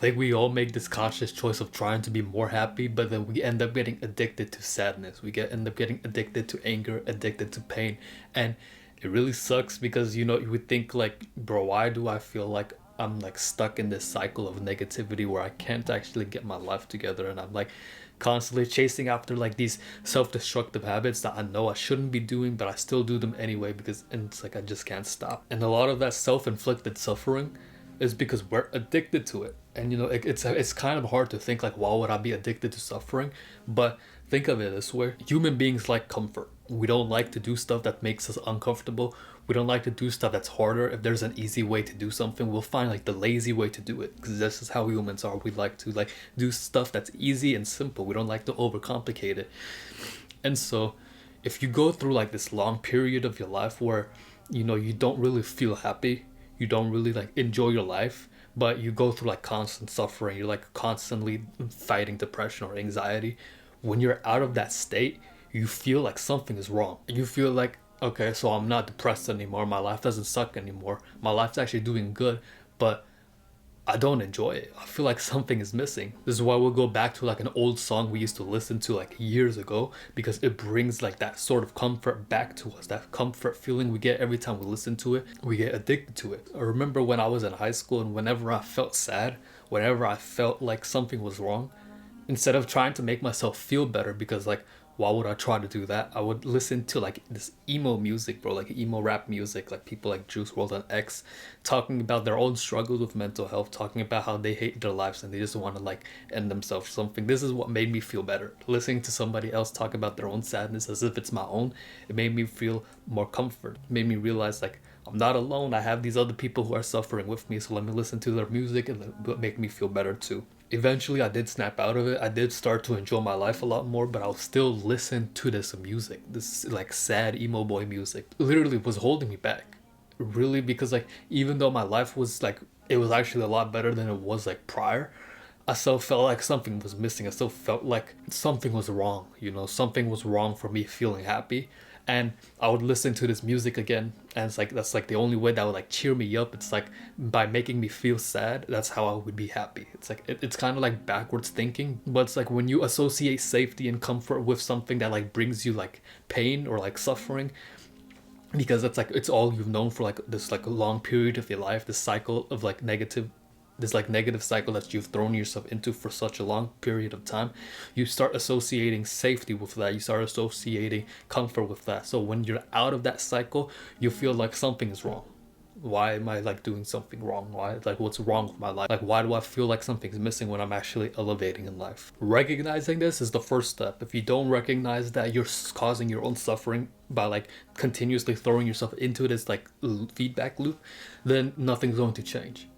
think we all make this conscious choice of trying to be more happy, but then we end up getting addicted to sadness. End up getting addicted to anger, addicted to pain, and it really sucks because you would think like, bro, why do I feel like I'm like stuck in this cycle of negativity where I can't actually get my life together, and I'm like constantly chasing after like these self-destructive habits that I know I shouldn't be doing, but I still do them anyway because, and it's like I just can't stop. And a lot of that self-inflicted suffering is because we're addicted to it. And it's kind of hard to think like, why would I be addicted to suffering? But think of it this way: human beings like comfort. We don't like to do stuff that makes us uncomfortable. We don't like to do stuff that's harder. If there's an easy way to do something, we'll find like the lazy way to do it, because this is how humans are. We like to like do stuff that's easy and simple. We don't like to overcomplicate it. And so if you go through like this long period of your life where you don't really feel happy, you don't really like enjoy your life, but you go through like constant suffering, you're like constantly fighting depression or anxiety, when you're out of that state, you feel like something is wrong. You feel like, okay, so I'm not depressed anymore, my life doesn't suck anymore, my life's actually doing good, but I don't enjoy it. I feel like something is missing. This is why we'll go back to like an old song we used to listen to like years ago, because it brings like that sort of comfort back to us. That comfort feeling we get every time we listen to it, we get addicted to it. I remember when I was in high school, and whenever I felt sad, whenever I felt like something was wrong, instead of trying to make myself feel better, because like, why would I try to do that? I would listen to like this emo music, bro, like emo rap music, like people like Juice WRLD and X talking about their own struggles with mental health, talking about how they hate their lives and they just want to like end themselves or something. This is what made me feel better. Listening to somebody else talk about their own sadness as if it's my own, it made me feel more comfort. It made me realize like, I'm not alone. I have these other people who are suffering with me, so let me listen to their music and it'll make me feel better too. Eventually I did snap out of it. I did start to enjoy my life a lot more, but I'll still listen to this music, this like sad emo boy music. Literally was holding me back, really, because like, even though my life was like, it was actually a lot better than it was like prior, I still felt like something was missing. I still felt like something was wrong, something was wrong for me feeling happy. And I would listen to this music again, and it's like, that's like the only way that would like cheer me up. It's like, by making me feel sad, that's how I would be happy. It's like, it's kind of like backwards thinking, but it's like when you associate safety and comfort with something that like brings you like pain or like suffering, because that's like, it's all you've known for like this like a long period of your life, this cycle of like negative cycle that you've thrown yourself into for such a long period of time, you start associating safety with that, you start associating comfort with that. So when you're out of that cycle, you feel like something is wrong. Why am I like doing something wrong? Why, like, what's wrong with my life? Like, why do I feel like something's missing when I'm actually elevating in life? Recognizing this is the first step. If you don't recognize that you're causing your own suffering by like continuously throwing yourself into this like feedback loop, then nothing's going to change.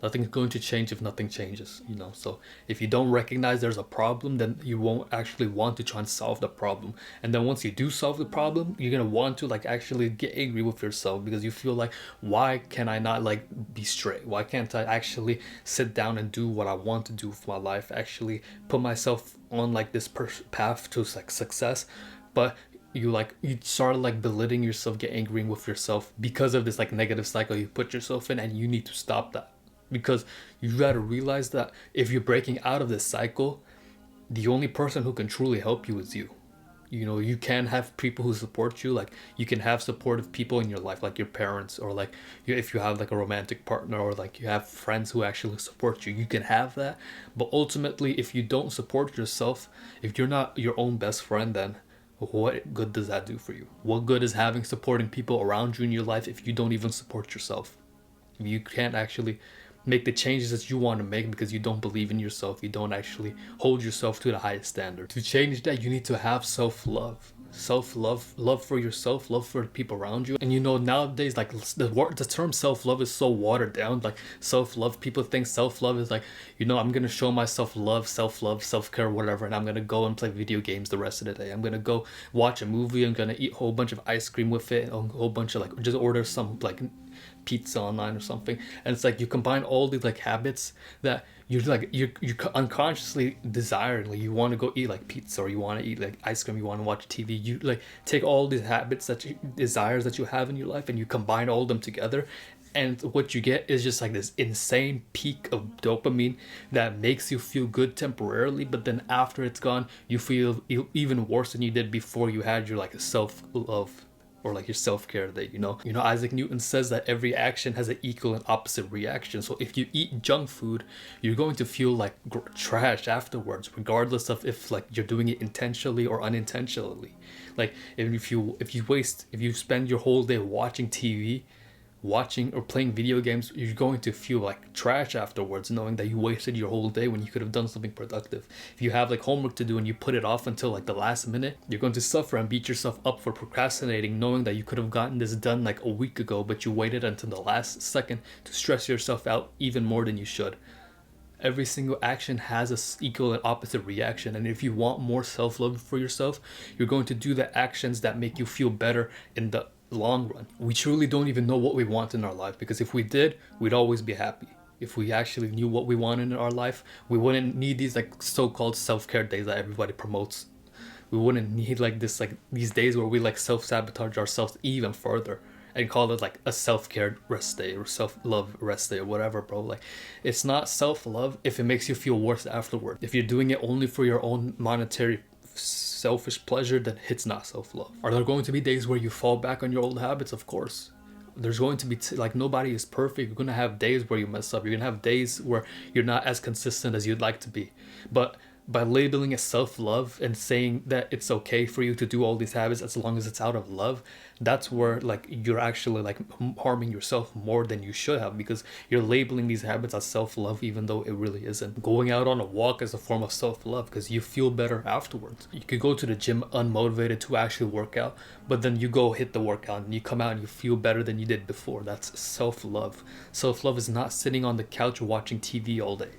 Nothing's going to change if nothing changes, So if you don't recognize there's a problem, then you won't actually want to try and solve the problem. And then once you do solve the problem, you're going to want to like actually get angry with yourself, because you feel like, why can I not like be straight? Why can't I actually sit down and do what I want to do with my life? Actually put myself on like this path to like success. But you start like belittling yourself, get angry with yourself because of this like negative cycle you put yourself in, and you need to stop that. Because you gotta realize that if you're breaking out of this cycle, the only person who can truly help you is you. You can have people who support you, like you can have supportive people in your life, like your parents, or like if you have like a romantic partner, or like you have friends who actually support you, you can have that. But ultimately, if you don't support yourself, if you're not your own best friend, then what good does that do for you? What good is having supporting people around you in your life if you don't even support yourself? If you can't actually make the changes that you want to make because you don't believe in yourself, you don't actually hold yourself to the highest standard. To change that, you need to have self-love. Love for yourself, love for the people around you. And nowadays, like the term self-love is so watered down. Like self-love, people think self-love is like, I'm gonna show myself love, self-love, self-care, whatever, and I'm gonna go and play video games the rest of the day. I'm gonna go watch a movie, I'm gonna eat a whole bunch of ice cream with it, and a whole bunch of like, just order some like pizza online or something. And it's like you combine all these like habits that you're unconsciously desiring. Like you want to go eat like pizza, or you want to eat like ice cream, you want to watch TV. You like take all these habits, desires that you have in your life, and you combine all of them together, And what you get is just like this insane peak of dopamine that makes you feel good temporarily, but then after it's gone, you feel even worse than you did before you had your like self-love or like your self-care day. Isaac Newton says that every action has an equal and opposite reaction. So if you eat junk food, you're going to feel like trash afterwards, regardless of if like you're doing it intentionally or unintentionally. Like if you spend your whole day watching TV, watching or playing video games, you're going to feel like trash afterwards, knowing that you wasted your whole day when you could have done something productive. If you have like homework to do and you put it off until like the last minute, you're going to suffer and beat yourself up for procrastinating, knowing that you could have gotten this done like a week ago, but you waited until the last second to stress yourself out even more than you should. Every single action has an equal and opposite reaction, and if you want more self-love for yourself, you're going to do the actions that make you feel better in the long run. We truly don't even know what we want in our life, because if we did, we'd always be happy. If we actually knew what we wanted in our life, we wouldn't need these like so-called self-care days that everybody promotes. We wouldn't need like this, like these days where we like self-sabotage ourselves even further and call it like a self-care rest day or self-love rest day or whatever, bro. Like, it's not self-love if it makes you feel worse afterward. If you're doing it only for your own monetary selfish pleasure, then it's not self-love. Are there going to be days where you fall back on your old habits? Of course. There's going to be like, nobody is perfect. You're going to have days where you mess up. You're going to have days where you're not as consistent as you'd like to be. But by labeling it self-love and saying that it's okay for you to do all these habits as long as it's out of love, that's where like you're actually like harming yourself more than you should have, because you're labeling these habits as self-love even though it really isn't. Going out on a walk is a form of self-love because you feel better afterwards. You could go to the gym unmotivated to actually work out, but then you go hit the workout and you come out and you feel better than you did before. That's self-love. Self-love is not sitting on the couch watching TV all day,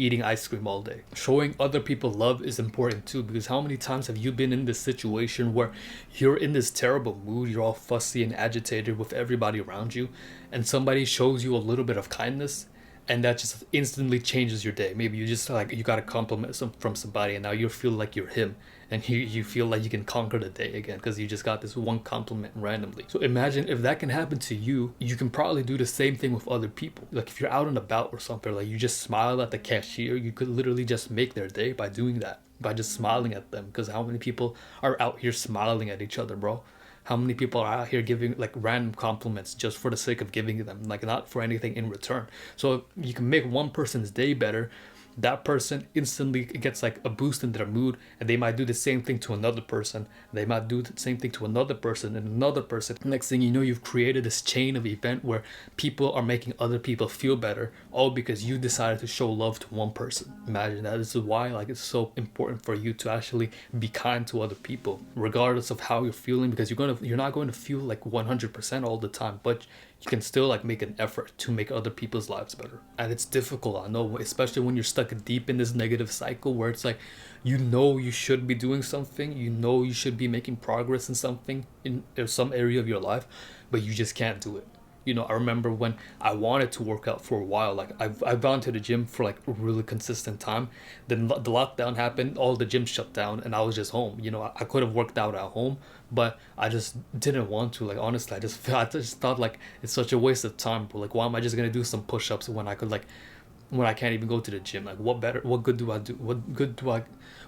eating ice cream all day. Showing other people love is important too, because how many times have you been in this situation where you're in this terrible mood, you're all fussy and agitated with everybody around you, and somebody shows you a little bit of kindness, and that just instantly changes your day. Maybe you just like, you got a compliment from somebody and now you feel like you're him, and you feel like you can conquer the day again because you just got this one compliment randomly. So imagine if that can happen to you, you can probably do the same thing with other people. Like if you're out and about or something, like you just smile at the cashier, you could literally just make their day by doing that, by just smiling at them. Because how many people are out here smiling at each other, bro? How many people are out here giving like random compliments just for the sake of giving them, like not for anything in return? So you can make one person's day better, that person instantly gets like a boost in their mood, and they might do the same thing to another person. They might do the same thing to another person and another person. Next thing you know, you've created this chain of event where people are making other people feel better, all because you decided to show love to one person. Imagine that. This is why like it's so important for you to actually be kind to other people, regardless of how you're feeling, because you're not going to feel like 100% all the time, but you can still like make an effort to make other people's lives better. And it's difficult, I know, especially when you're stuck deep in this negative cycle where it's like, you should be doing something, you should be making progress in something, in some area of your life, but you just can't do it. I remember when I wanted to work out for a while, like I've gone to the gym for like a really consistent time. Then the lockdown happened, all the gyms shut down, and I was just home. I could have worked out at home, but I just didn't want to. Like honestly, I just thought like it's such a waste of time, bro. Like why am I just gonna do some push-ups when I can't even go to the gym? Like what good do I do?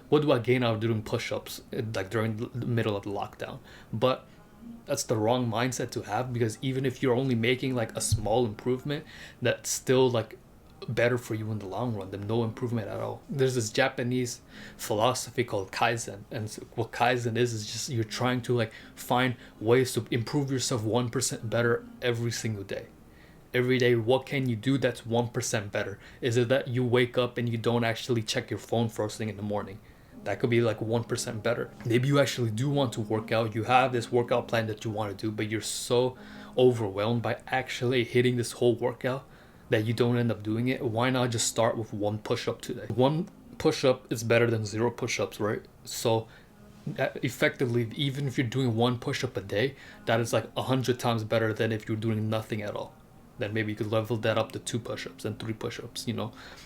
What do I gain out of doing push-ups like during the middle of the lockdown? But that's the wrong mindset to have, because even if you're only making like a small improvement, that's still like better for you in the long run than no improvement at all. There's this Japanese philosophy called Kaizen, and what Kaizen is just you're trying to like find ways to improve yourself 1% better every single day. Every day, what can you do that's 1% better? Is it that you wake up and you don't actually check your phone first thing in the morning? That could be like 1% better. Maybe you actually do want to work out. You have this workout plan that you want to do, but you're so overwhelmed by actually hitting this whole workout that you don't end up doing it. Why not just start with one push-up today? One push-up is better than 0 push-ups, right? So effectively, even if you're doing one push-up a day, that is like 100 times better than if you're doing nothing at all. Then maybe you could level that up to 2 push-ups and 3 push-ups,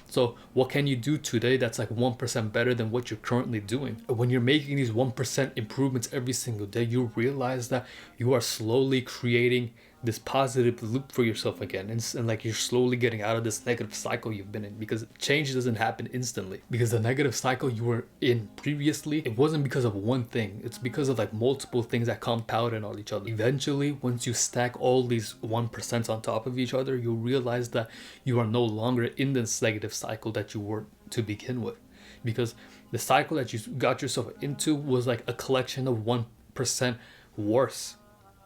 So what can you do today that's like 1% better than what you're currently doing? When you're making these 1% improvements every single day, you realize that you are slowly creating this positive loop for yourself again, and like you're slowly getting out of this negative cycle you've been in, because change doesn't happen instantly. Because the negative cycle you were in previously, it wasn't because of one thing, it's because of like multiple things that compounded on each other. Eventually, once you stack all these 1% on top of each other, you'll realize that you are no longer in this negative cycle that you were to begin with. Because the cycle that you got yourself into was like a collection of 1% worse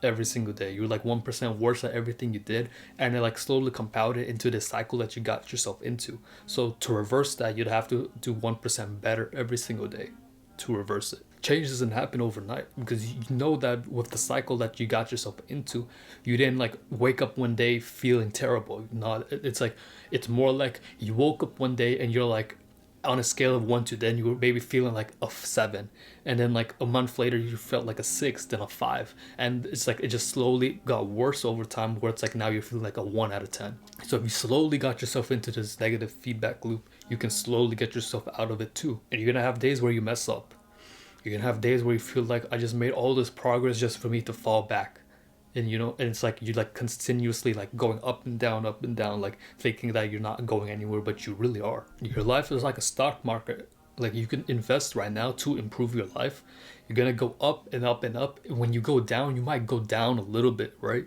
every single day. You were like 1% worse at everything you did, and it like slowly compounded into this cycle that you got yourself into. So to reverse that, you'd have to do 1% better every single day to reverse it. Change doesn't happen overnight, because you know that with the cycle that you got yourself into, you didn't like wake up one day feeling terrible. It's like, it's more like you woke up one day and you're like, on a scale of 1 to 10, you were maybe feeling like a 7, and then like a month later you felt like a 6, then a 5, and it's like it just slowly got worse over time, where it's like now you're feeling like a 1 out of 10. So if you slowly got yourself into this negative feedback loop, you can slowly get yourself out of it too. And you're gonna have days where you mess up. You're gonna have days where you feel like, I just made all this progress just for me to fall back. And and it's like you like continuously like going up and down, like thinking that you're not going anywhere, but you really are. Your life is like a stock market. Like, you can invest right now to improve your life. You're gonna go up and up and up. When you go down, you might go down a little bit, right?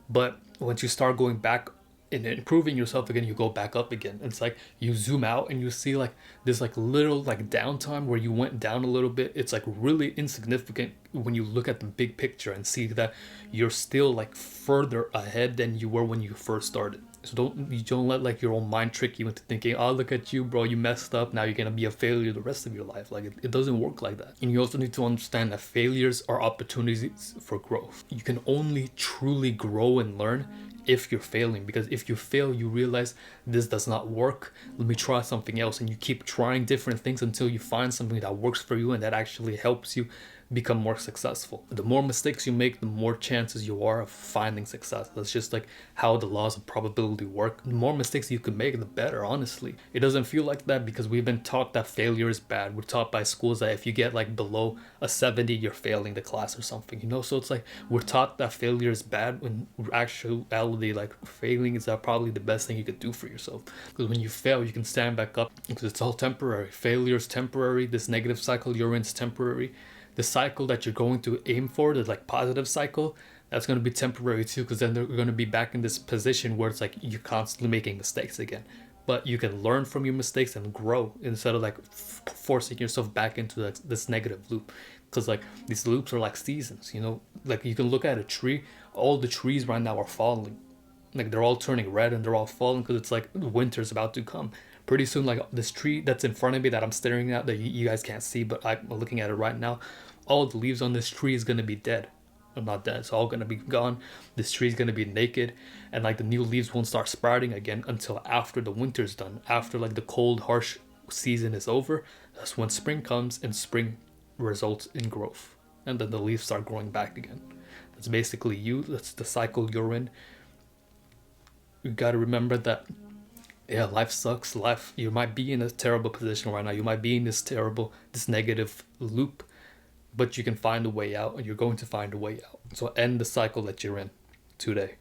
But once you start going back and improving yourself again, you go back up again. It's like you zoom out and you see like this like little like downtime where you went down a little bit. It's like really insignificant when you look at the big picture and see that you're still like further ahead than you were when you first started. So don't let like your own mind trick you into thinking, oh, look at you, bro, you messed up, now you're gonna be a failure the rest of your life. Like, it doesn't work like that. And you also need to understand that failures are opportunities for growth. You can only truly grow and learn if you're failing, because if you fail, you realize this does not work, let me try something else, and you keep trying different things until you find something that works for you and that actually helps you become more successful. The more mistakes you make, the more chances you are of finding success. That's just like how the laws of probability work. The more mistakes you can make, the better, honestly. It doesn't feel like that because we've been taught that failure is bad. We're taught by schools that if you get like below a 70, you're failing the class or something, So it's like we're taught that failure is bad, when in actuality, like, failing is probably the best thing you could do for yourself. Because when you fail, you can stand back up, because it's all temporary. Failure is temporary. This negative cycle you're in is temporary. The cycle that you're going to aim for, the like positive cycle, that's going to be temporary too, because then they're going to be back in this position where it's like you're constantly making mistakes again. But you can learn from your mistakes and grow, instead of like forcing yourself back into like this negative loop. Because like these loops are like seasons, like you can look at a tree, all the trees right now are falling. Like, they're all turning red and they're all falling because it's like winter's about to come. Pretty soon, like, this tree that's in front of me that I'm staring at, that you guys can't see, but I'm looking at it right now, all the leaves on this tree is going to be dead. Well, not dead, it's all going to be gone. This tree is going to be naked, and like the new leaves won't start sprouting again until after the winter's done. After like the cold, harsh season is over, that's when spring comes, and spring results in growth. And then the leaves start growing back again. That's basically you. That's the cycle you're in. You got to remember that, yeah, life sucks. You might be in a terrible position right now. You might be in this negative loop, but you can find a way out, and you're going to find a way out. So end the cycle that you're in today.